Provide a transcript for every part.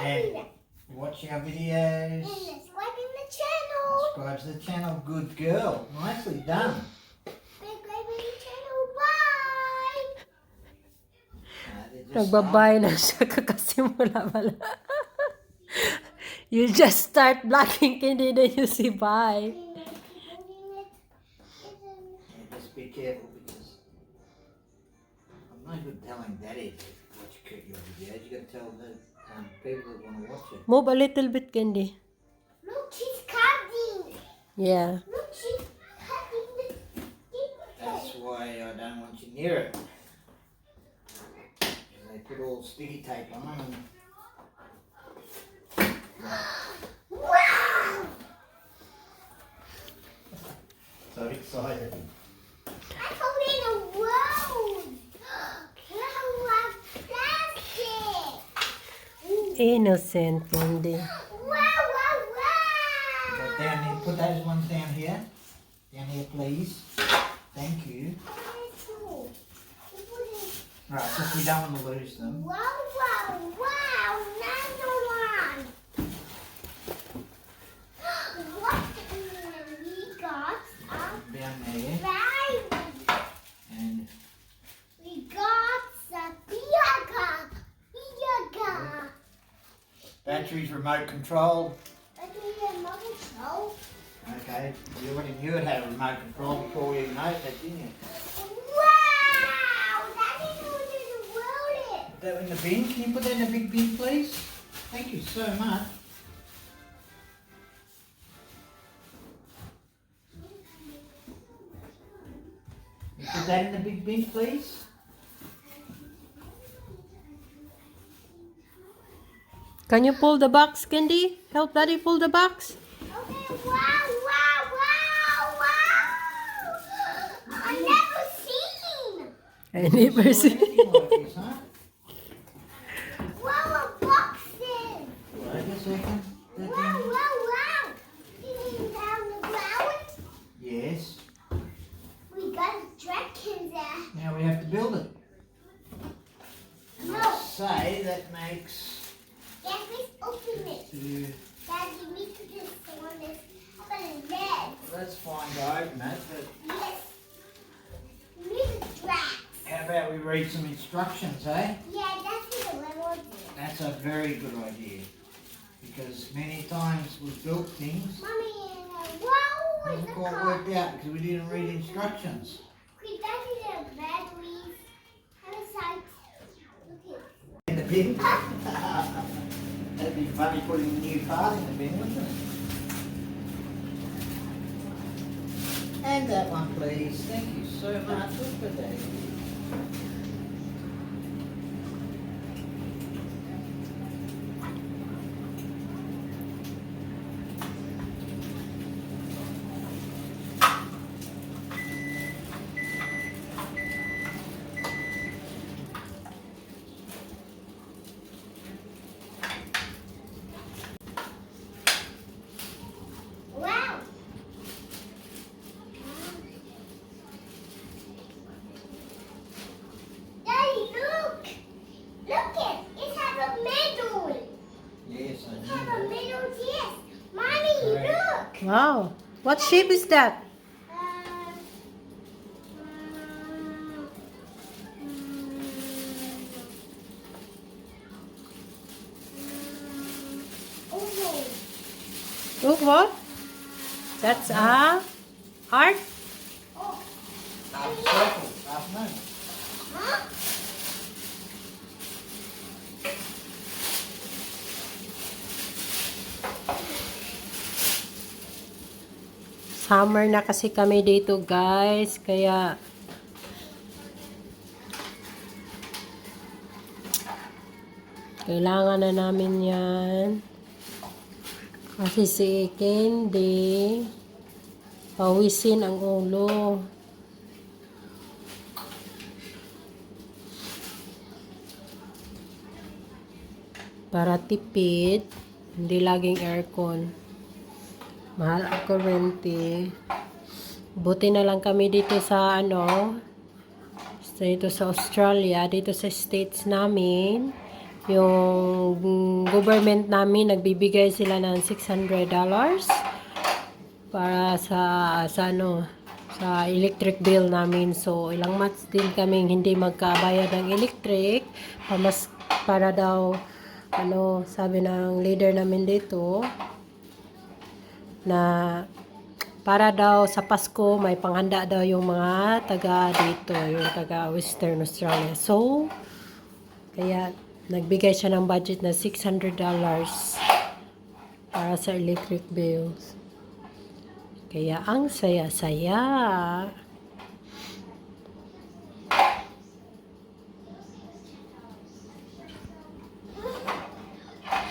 And watching our videos. And subscribing the channel. Subscribe to the channel. Good girl. Nicely done. Subscribing the channel. Bye. Nagbabay na siya kakasimula pala. You just start blocking candy, then you see bye. Just be careful because I'm no good telling Daddy to watch your videos. You got to tell the people that want to watch it. Move a little bit, Candy. Look, she's cutting. Yeah. Look, she's cutting the That's why I don't want you near it. They put all sticky tape on them. Wow! So excited. I found it in a road. How plastic. Innocent, Candy. Wow, wow, wow. But down here, put those ones down here. Down here, please. Thank you. Right, just we don't want to lose them. Wow, wow, wow. Another one. What we got Down there. right. And We got the Biaga. batteries remote control. I think the mother show. Okay, you already knew it had a remote control before we even opened it, didn't you? Wow! That didn't know you wrote it. Put that in the bin. Can you put that in the big bin, please? Thank you so much. You put that in the big bin, please. Can you pull the box, Candy? Help Daddy pull the box. Okay, wow, wow, wow, wow! I never seen. I never see. Anything like this, huh? Wow, a boxes. Wait a second. That Wow, thing- wow, wow! Sitting down the ground. Yes. We got dragons there. Now we have to build it. No, Say that makes Dad, please open it. two. Dad, you need to just on this. How about a red? That's fine to open it, but Yes. You need a drag. how about we read some instructions, eh? Yeah, that's what the level is. That's a very good idea. Because many times we've built things Mommy, wow, and it's it a got car. worked out because we didn't read instructions. Okay, that is a batteries. Have a sight. Look at In the bin. That'd be funny putting a new part in the bin, wouldn't it? And that one, please. Thank you so much. Look for that. Wow. Daddy, look. Look it. It has a middle. Yes, I It has a know. middle, yes. Mommy, Correct. look. Wow. What shape is that? Oval. Look what? That's a heart. Oh, Half circle, half moon. huh? Summer na kasi kami dito, guys. Kaya kailangan na namin yan. Kasi si Candy pawisin ang ulo. Para tipid, hindi laging aircon. Mahal ang kuryente. Buti na lang kami dito sa dito sa Australia, dito sa states namin. yung government namin, nagbibigay sila ng $600 para sa electric bill namin. So, ilang months din kaming hindi magkabayad ng electric. Para daw, sabi ng leader namin dito, na para daw sa Pasko, may panghanda daw yung mga taga dito, yung taga Western Australia. So, kaya nagbigay siya ng budget na $600 para sa electric bills. Kaya ang saya-saya.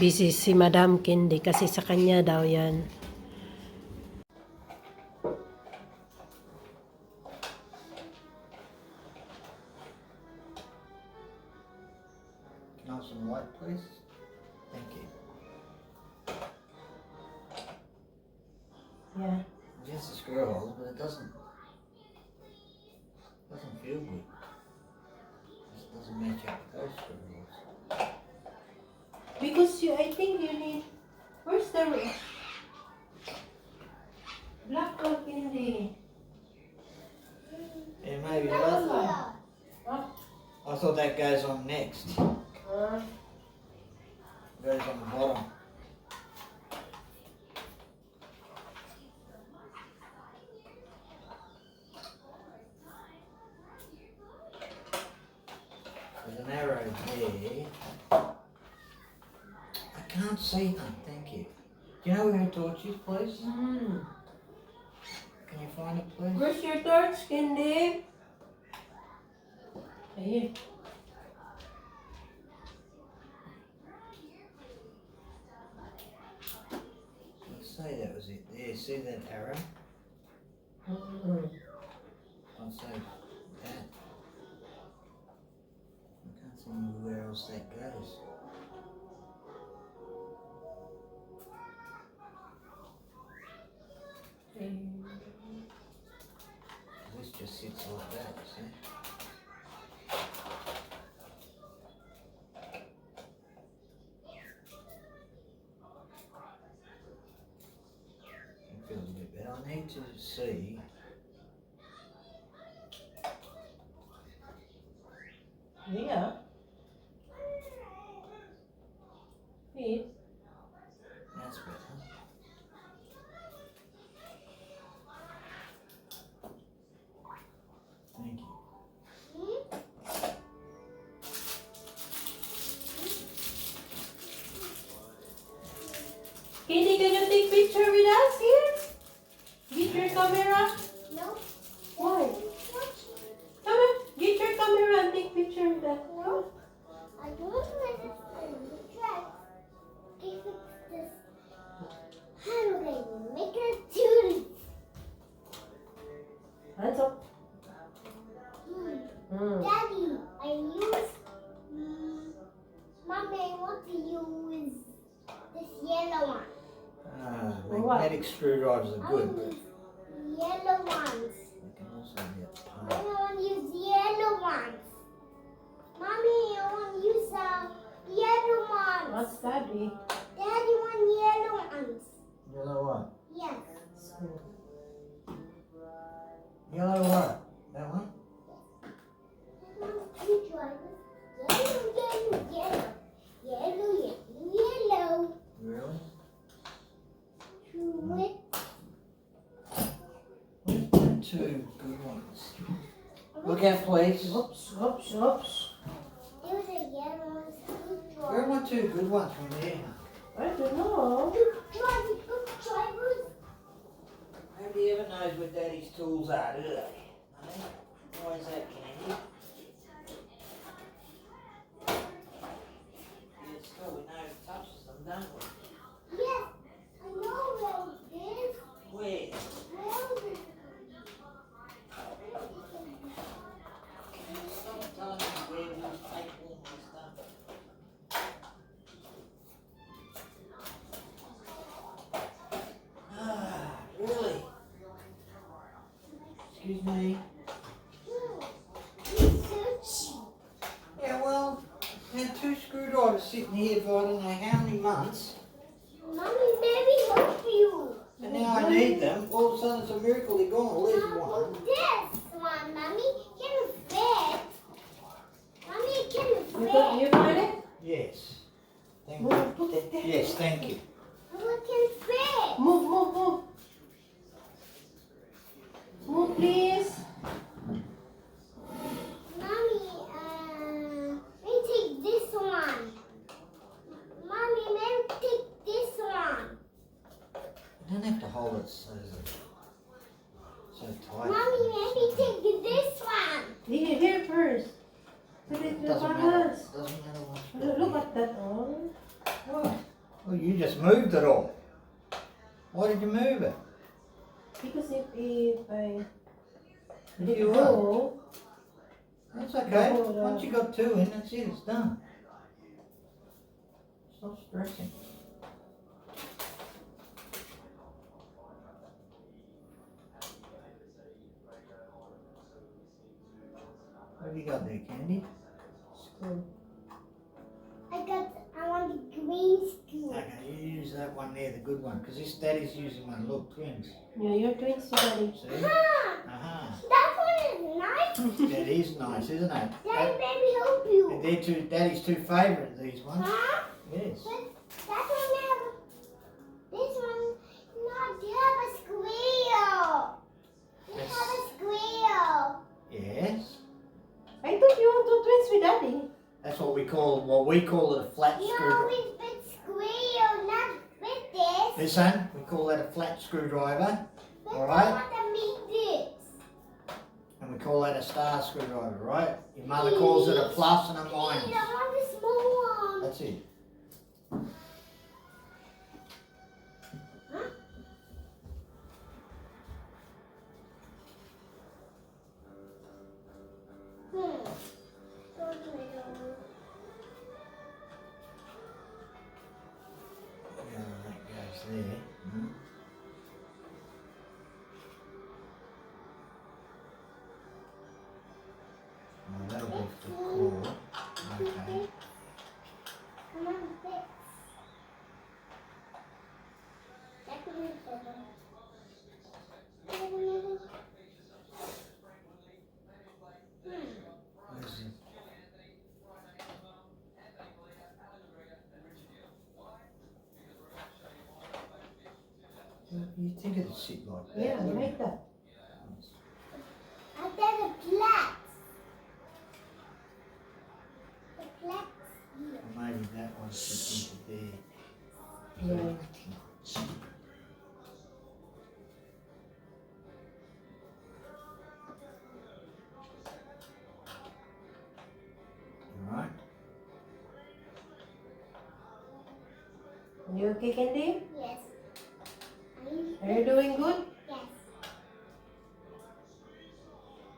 Busy si Madam Candy kasi sa kanya daw yan. Can I have some light, please? Thank you. Yeah. Just a screw hole, but it doesn't feel good. It doesn't match up with those screw holes. Because I think you need, where's the black one candy? Yeah, maybe that. Huh? I thought that goes on next. Goes on the bottom. There's an arrow there. I can't see them, thank you. Do you know where her torch is, please? Can you find it, please? Where's your torch, Candy? Ayun. Let's say that was it. There, see that arrow? I'll say that. I can't see where else that goes. This just sits like that, you see? It feels a bit better. I need to see. Yeah. Wait. That's better. Thank you. Candy, can you take picture with us here? Get your camera. No. Why? Come on, get your camera and take picture with us. No. I don't want to try. Fix this. I'm going to make a tune. Hands up. Daddy, I use. Mommy, I want to use this yellow one. Magnetic screwdrivers are I good, want but to use yellow ones. they can also be a I pain. want to use yellow ones. Mommy, I want to use yellow ones. What's daddy? Daddy want yellow ones. Yellow what? Yes. Yellow what? That one? I want two drivers. Yellow, yellow, yellow. Yellow, yellow, yellow. Really? Two it. Where's the two good ones? Look out, please. Oops, oops, oops. There's a yellow screwdriver. Where are my two good ones from there? I don't know. Good drivers. Nobody ever knows where Daddy's tools are, do they? Eh? Why is that, Candy? Yeah, still we know who touches them, don't we? Yes, I know where it is. Where? Where is it? Stop telling me where we take all my stuff. Ah, really? Excuse me? It's so cheap. Yeah, well, and two screwdrivers was sitting here for I don't know how many months, Mommy, maybe help you. and now I need them. All of a sudden it's a miracle they're gone. Well, there's one. This one, Mommy, can you fit? Mommy, can you You fit? you find it? Yes. Thank Move, you. put it there. Yes, thank you. Mama can fit. Move. Move, please. Mommy, let me take this one. Mommy, let me take this one. You don't have to hold it so tight. Mommy, let me take this one. Here first. Put it in the Doesn't matter. balance. Doesn't matter what. Look at that all. What? Well, you just moved it all. Why did you move it? Because if I If you go, That's okay. No, no. Once you got two in, that's it. It's done. Stop stressing. What have you got there, Candy? screw. I want the green screw. Okay, you use that one there, the good one, because this daddy's using one. Look, twins. Yeah, you're twins, Daddy. See? Ah, Aha. that one is nice. That is nice, isn't it? Daddy, maybe help you. They're two, Daddy's two favourite, these ones. Huh? Yes. But that one have, this one not have a squeal. They Yes. have a squeal. Yes. I thought you want two twins with Daddy. That's what we call it a flat No, screwdriver. it's with squeal, not with this. This one, we call that a flat screwdriver. But Alright. I want to make this. And we call that a star screwdriver, right? Your mother calls it a plus and a minus. Please, I want the small one. That's it. Yeah, that goes there. Mhm. Well, that'll be for core. Okay. Come on, fix. That could be better. Where's the... You think it'd sit like that? Yeah, wouldn't like it? that. I got the flax. The flax. Or maybe that one sits into there. Yeah. Alright? You okay, Candy? Yes. Are you doing good? Yes.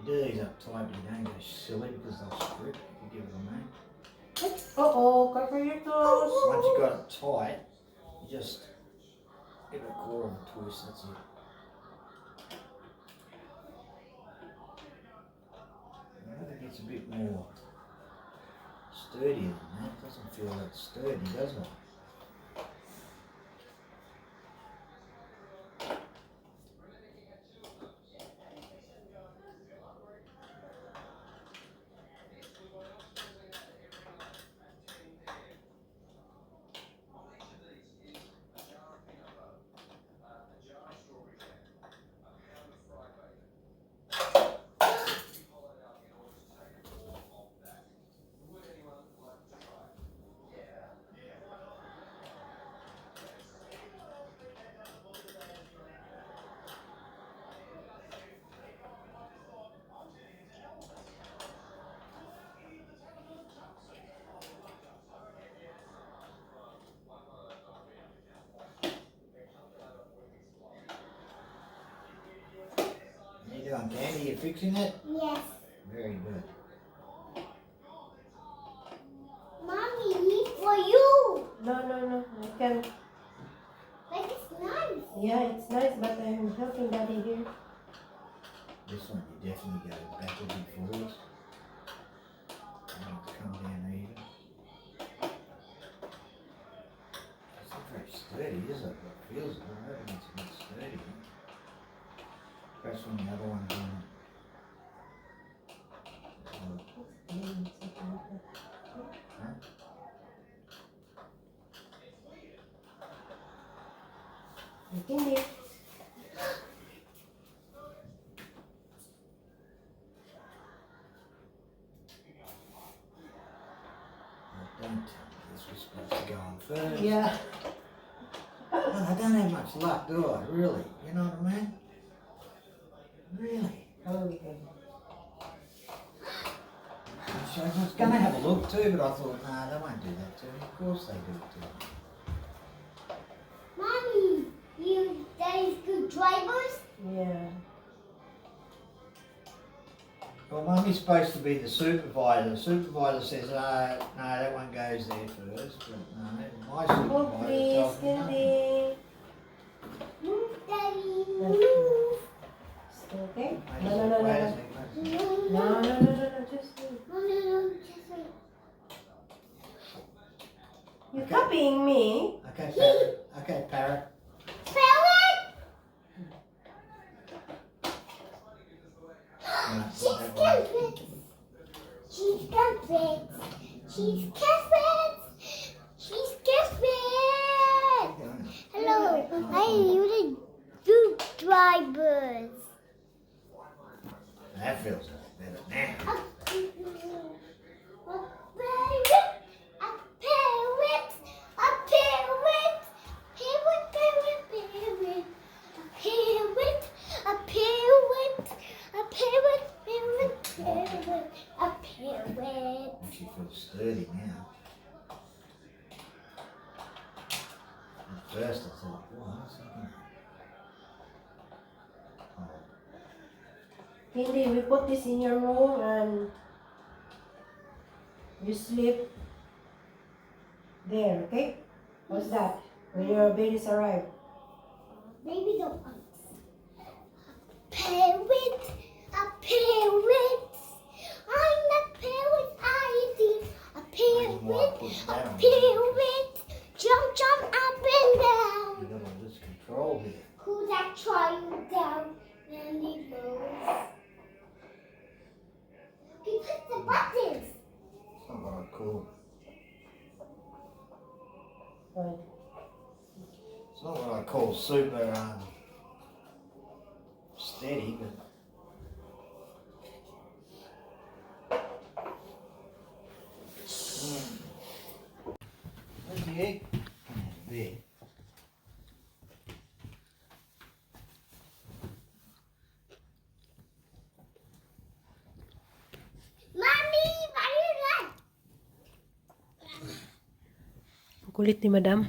You do these up tight, you don't go silly because they'll strip, if you get what I mean. Uh-oh, cover your toes. Once you got it tight, you just give it a quarter of a twist, that's it. I think it's a bit more sturdier than that. Doesn't feel that sturdy, does it? How you doing, Candy? You fixing it? Yes. Very good. Mommy, for you. No. I can. But it's nice. Yeah, it's nice, but I'm helping Daddy here. This one you definitely go backwards and forwards. You don't have to come down even. sturdy, is it? It feels alright, it's a bit sturdy. Perhaps when the other one's on it. Huh? Hindi. Don't tell me this was supposed to go on first. Yeah. Well, I don't have much luck, do I? Really? You know what I mean? Really? Okay. I was going to have a look too, but I thought, nah, they won't do that to me. Of course they do it to me. Mommy, you guys good drivers? Yeah. Well, Mummy's supposed to be the supervisor. The supervisor says, no, that one goes there first. But no, my Oh, supervisor please, tells me no. hindi. Move, Daddy, move. Okay? Wait No, a no, sec, no, wait a no. sec, wait a sec. No, No, no, no, no, no, just wait. no, just wait. You're Okay. copying me. Okay, parrot. Okay, parrot. Parrot! No, She's that one. carrots. She's carrots. She's carrots. She's carrots. Hello, I you the good drivers. That feels a lot better now. A parrot, a parrot, a parrot, parrot, parrot, parrot, a parrot, a parrot, parrot, parrot, a parrot. She feels sturdy now. At first I thought, what's happening? Oh, Hindi, we put this in your room and you sleep there, okay? How's that? When your babies arrive. Maybe don't parrot, a parrot. I'm the parrot, I did. A reason why I parrot, put a that on parrot. Jump, jump up and down. you got all this control here. Who's that trying down? And he goes. He puts the buttons. It's not what I call. Right. It's not what I call super steady, but. Where's the egg? There. Mommy, what is that? Kulit ni madam.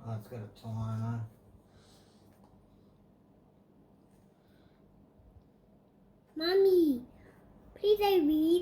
Oh, it's got a timer. Mommy, please I read.